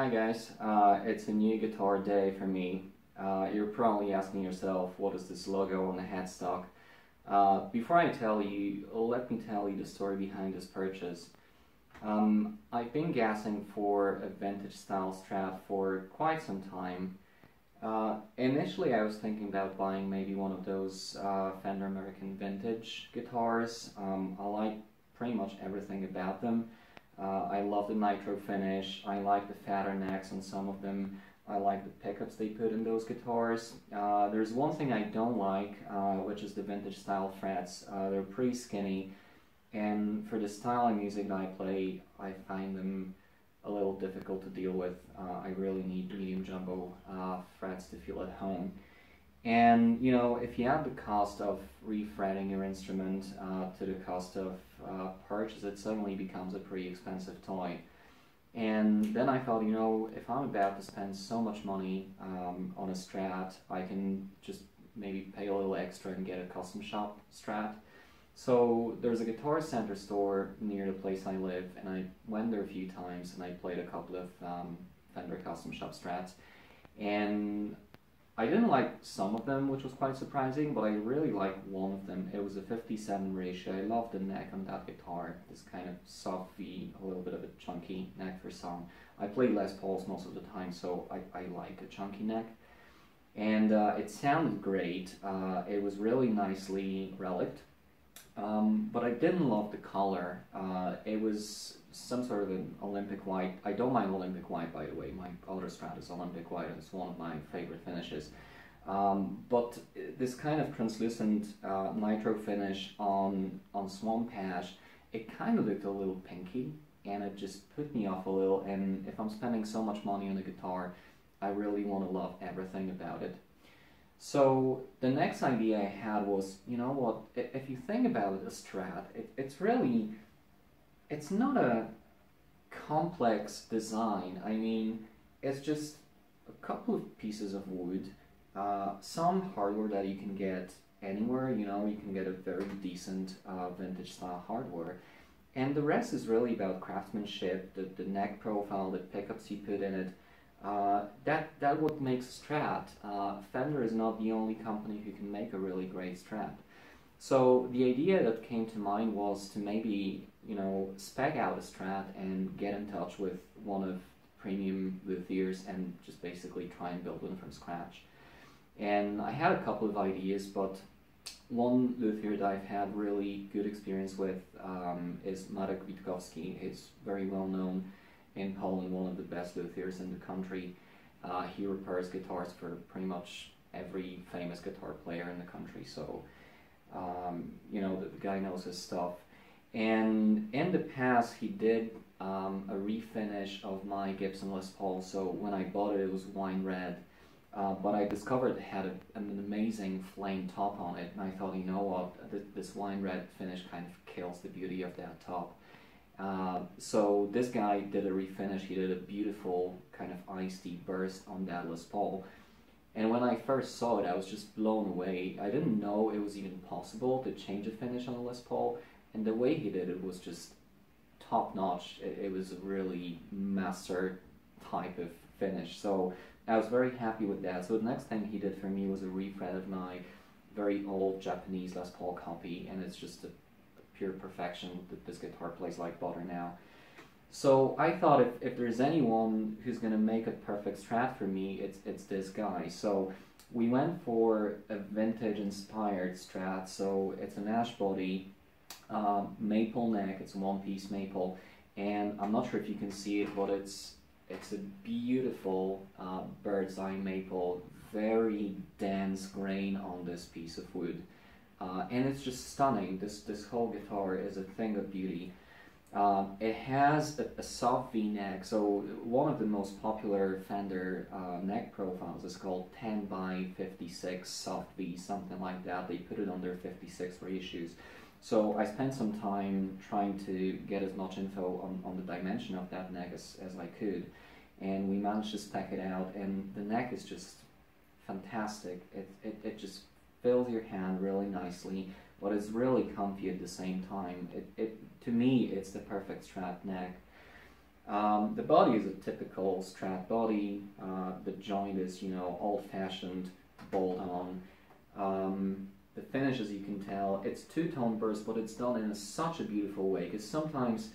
Hi guys, it's a new guitar day for me. You're probably asking yourself, what is this logo on the headstock? Before I tell you, let me tell you the story behind this purchase. I've been gassing for a vintage style Strat for quite some time. Initially I was thinking about buying maybe one of those Fender American vintage guitars. I like pretty much everything about them. I love the nitro finish, I like the fatter necks on some of them, I like the pickups they put in those guitars. There's one thing I don't like, which is the vintage style frets. They're pretty skinny, and for the style of music that I play, I find them a little difficult to deal with. I really need medium jumbo frets to feel at home. And you know, if you add the cost of refretting your instrument to the cost of purchase, it suddenly becomes a pretty expensive toy. And then I thought, you know, if I'm about to spend so much money on a Strat, I can just maybe pay a little extra and get a custom shop Strat. So there's a Guitar Center store near the place I live, and I went there a few times and I played a couple of Fender custom shop Strats. And I didn't like some of them, which was quite surprising, but I really liked one of them. It was a 57 ratio. I love the neck on that guitar, this kind of soft V, a little bit of a chunky neck for some. I play Les Pauls most of the time, so I like a chunky neck. And it sounded great. It was really nicely reliced, but I didn't love the color. It was some sort of an Olympic white. I don't mind Olympic white, by the way. My other Strat is Olympic white, and it's one of my favorite finishes. But this kind of translucent nitro finish on Swamp Ash, it kind of looked a little pinky, and it just put me off a little. And if I'm spending so much money on a guitar, I really want to love everything about it. So the next idea I had was, you know what, if you think about it, a Strat, it's not a complex design. I mean, it's just a couple of pieces of wood, some hardware that you can get anywhere. You know, you can get a very decent vintage style hardware, and the rest is really about craftsmanship, the neck profile, the pickups you put in it. That what makes a Strat. Fender is not the only company who can make a really great Strat. So the idea that came to mind was to maybe, you know, spec out a Strat and get in touch with one of premium luthiers and just basically try and build one from scratch. And I had a couple of ideas, but one luthier that I've had really good experience with is Witkowski. He's very well known in Poland, one of the best luthiers in the country. He repairs guitars for pretty much every famous guitar player in the country, so you know, the guy knows his stuff. And in the past he did a refinish of my Gibson Les Paul. So when I bought it, it was wine red, but I discovered it had an amazing flame top on it, and I thought, you know what, this wine red finish kind of kills the beauty of that top. So this guy did a refinish. He did a beautiful kind of iced tea burst on that Les Paul. And when I first saw it, I was just blown away. I didn't know it was even possible to change a finish on a Les Paul, and the way he did it was just top-notch. It was a really master type of finish. So I was very happy with that. So the next thing he did for me was a refret of my very old Japanese Les Paul copy, and it's just a pure perfection. This guitar plays like butter now. So I thought if there's anyone who's going to make a perfect Strat for me, it's this guy. So we went for a vintage inspired Strat. So it's an ash body, maple neck, it's a one-piece maple, and I'm not sure if you can see it, but it's a beautiful bird's eye maple, very dense grain on this piece of wood. And it's just stunning. This whole guitar is a thing of beauty. It has a soft V neck. So one of the most popular Fender neck profiles is called 10 by 56 soft V, something like that. They put it on their 56 reissues. So I spent some time trying to get as much info on the dimension of that neck as I could, and we managed to spec it out, and the neck is just fantastic. It just fills your hand really nicely, but it's really comfy at the same time. To me, it's the perfect Strat neck. The body is a typical Strat body. The joint is, you know, old-fashioned bolt-on. The finish, as you can tell, it's two-tone burst, but it's done in such a beautiful way. Because sometimes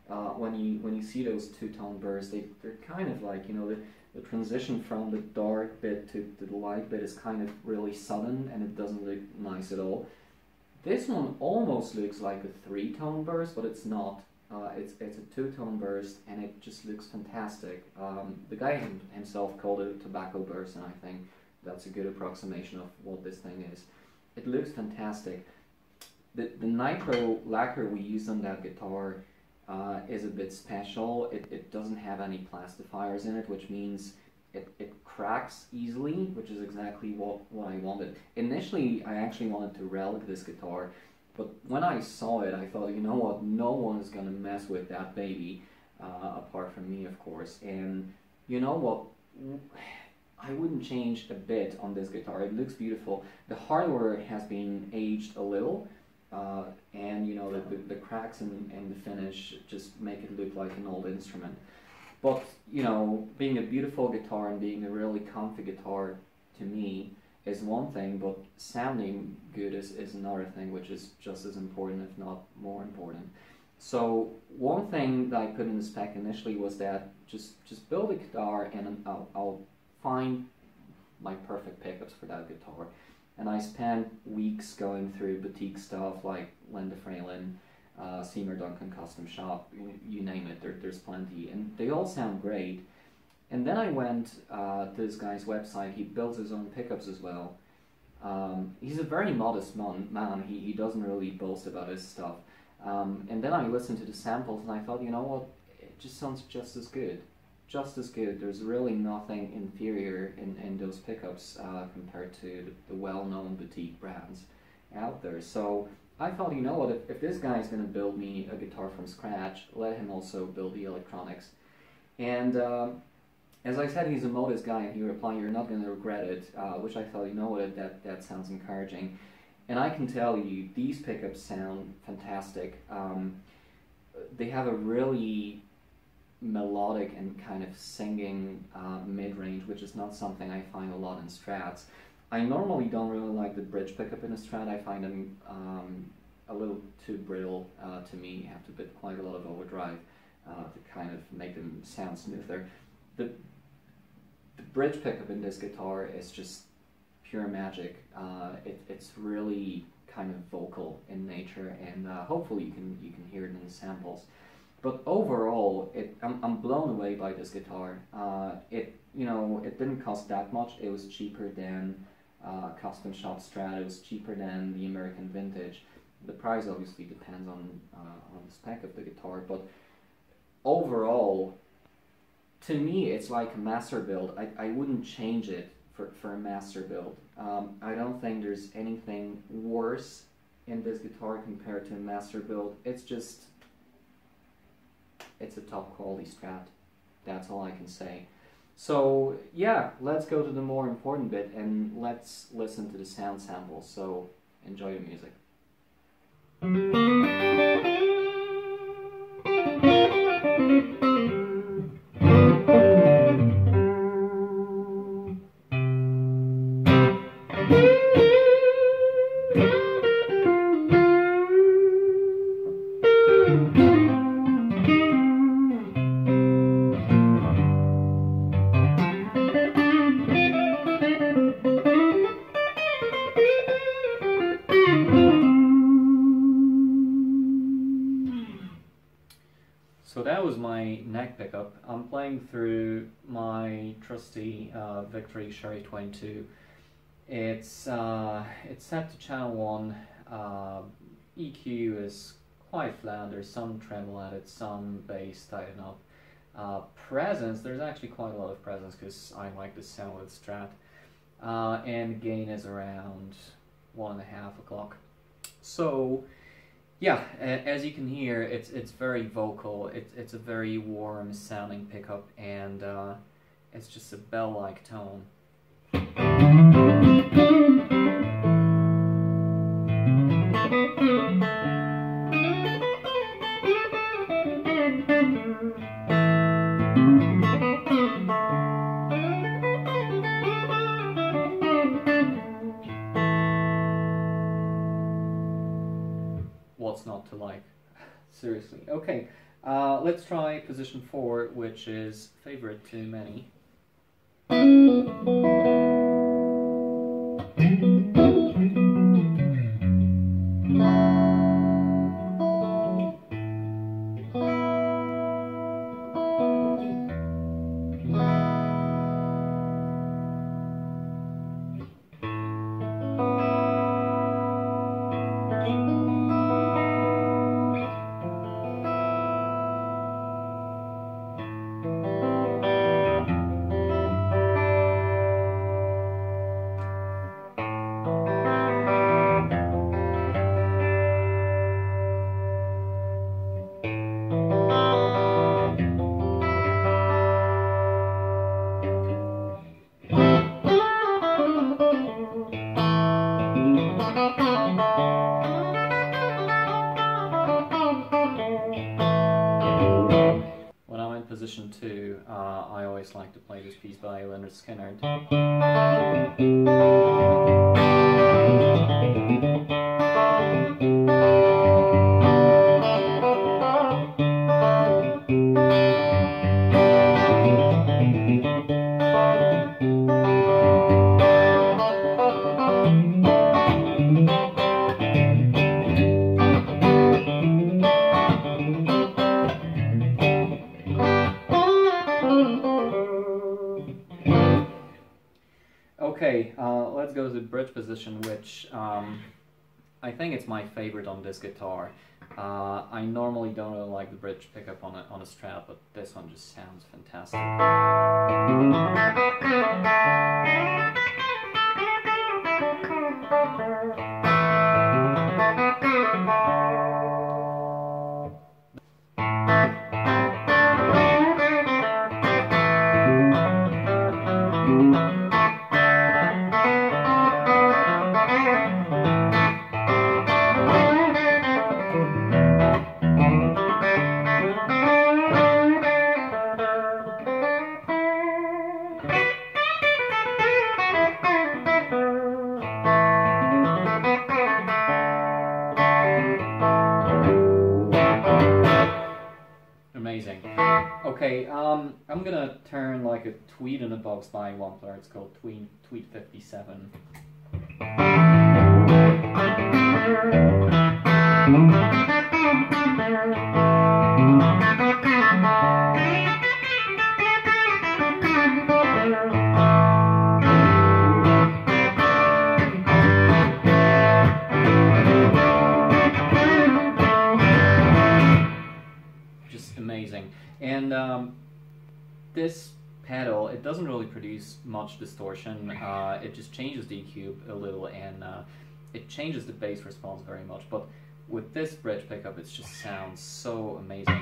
when you see those two-tone bursts, they're kind of like, you know, the transition from the dark bit to the light bit is kind of really sudden, and it doesn't look nice at all. This one almost looks like a three-tone burst, but it's not. It's a two-tone burst, and it just looks fantastic. The guy himself called it a tobacco burst, and I think that's a good approximation of what this thing is. It looks fantastic. The nitro lacquer we used on that guitar is a bit special. It doesn't have any plastifiers in it, which means it cracks easily, which is exactly what I wanted. Initially, I actually wanted to relic this guitar, but when I saw it, I thought, you know what, no one is going to mess with that baby, apart from me, of course. And you know what, I wouldn't change a bit on this guitar. It looks beautiful. The hardware has been aged a little, and you know, the cracks and the finish just make it look like an old instrument. But you know, being a beautiful guitar and being a really comfy guitar, to me, is one thing, but sounding good is another thing, which is just as important, if not more important. So one thing that I put in the spec initially was that just build a guitar, and I'll find my perfect pickups for that guitar. And I spent weeks going through boutique stuff like Linda Fralin, Seymour Duncan Custom Shop, you name it, there's plenty, and they all sound great. And then I went to this guy's website. He builds his own pickups as well. He's a very modest man. He doesn't really boast about his stuff. And then I listened to the samples, and I thought, you know what, it just sounds just as good. Just as good. There's really nothing inferior in those pickups compared to the well-known boutique brands out there. So I thought, you know what, if this guy is going to build me a guitar from scratch, let him also build the electronics. And as I said, he's a modest guy, and he replied, you're not going to regret it, which I thought, you know what, that sounds encouraging. And I can tell you, these pickups sound fantastic. They have a really melodic and kind of singing mid-range, which is not something I find a lot in Strats. I normally don't really like the bridge pickup in a Strat. I find them a little too brittle to me. You have to put quite a lot of overdrive to kind of make them sound smoother. The bridge pickup in this guitar is just pure magic. It's really kind of vocal in nature, and hopefully you can hear it in the samples. But overall, I'm blown away by this guitar. It didn't cost that much. It was cheaper than Custom Shop Strat. It was cheaper than the American Vintage. The price obviously depends on the spec of the guitar, but overall, to me, it's like a master build. I wouldn't change it for a master build. I don't think there's anything worse in this guitar compared to a master build. It's a top quality Strat. That's all I can say. So yeah, let's go to the more important bit, and let's listen to the sound samples. So enjoy the music. So that was my neck pickup. I'm playing through my trusty Victory Sherry 22. It's set to channel 1. EQ is quite flat. There's some treble at it, some bass tighten up. Presence, there's actually quite a lot of presence because I like the sound with Strat. And gain is around 1.5 o'clock. So yeah, as you can hear, it's very vocal. It's a very warm sounding pickup, and it's just a bell-like tone. what's not to like? Seriously. Okay, let's try position 4, which is favorite to many. When I'm in position 2, I always like to play this piece by Leonard Skinner. Okay, let's go to the bridge position, which I think it's my favorite on this guitar. I normally don't really like the bridge pickup on a Strat, but this one just sounds fantastic. Amazing. Okay, I'm gonna turn like a tweed in a box by Wampler. It's called Tweed 57. Amazing. And this pedal, it doesn't really produce much distortion. It just changes the EQ a little, and it changes the bass response very much. But with this bridge pickup, it just sounds so amazing.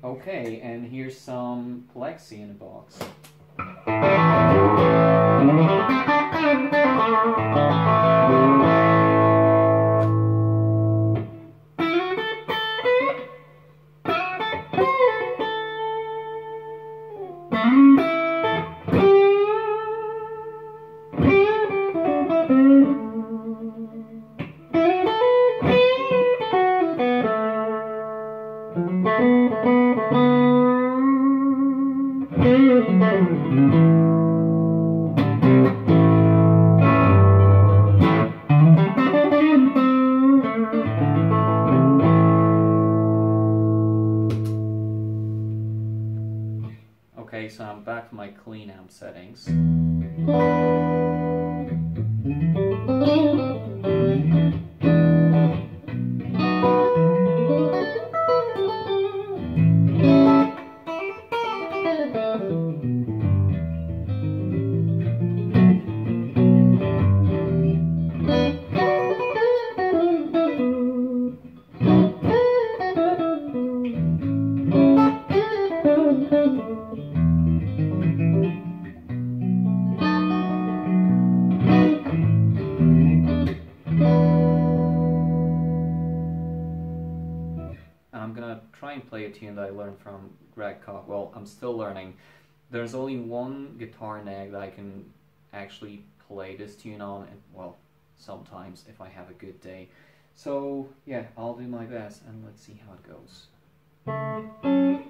Okay, and here's some Plexi in a box. Okay, so I'm back to my clean amp settings. and I'm gonna try and play a tune that I learned from Greg Koch. Well, I'm still learning. There's only one guitar neck that I can actually play this tune on, and well, sometimes if I have a good day. So yeah, I'll do my best and let's see how it goes.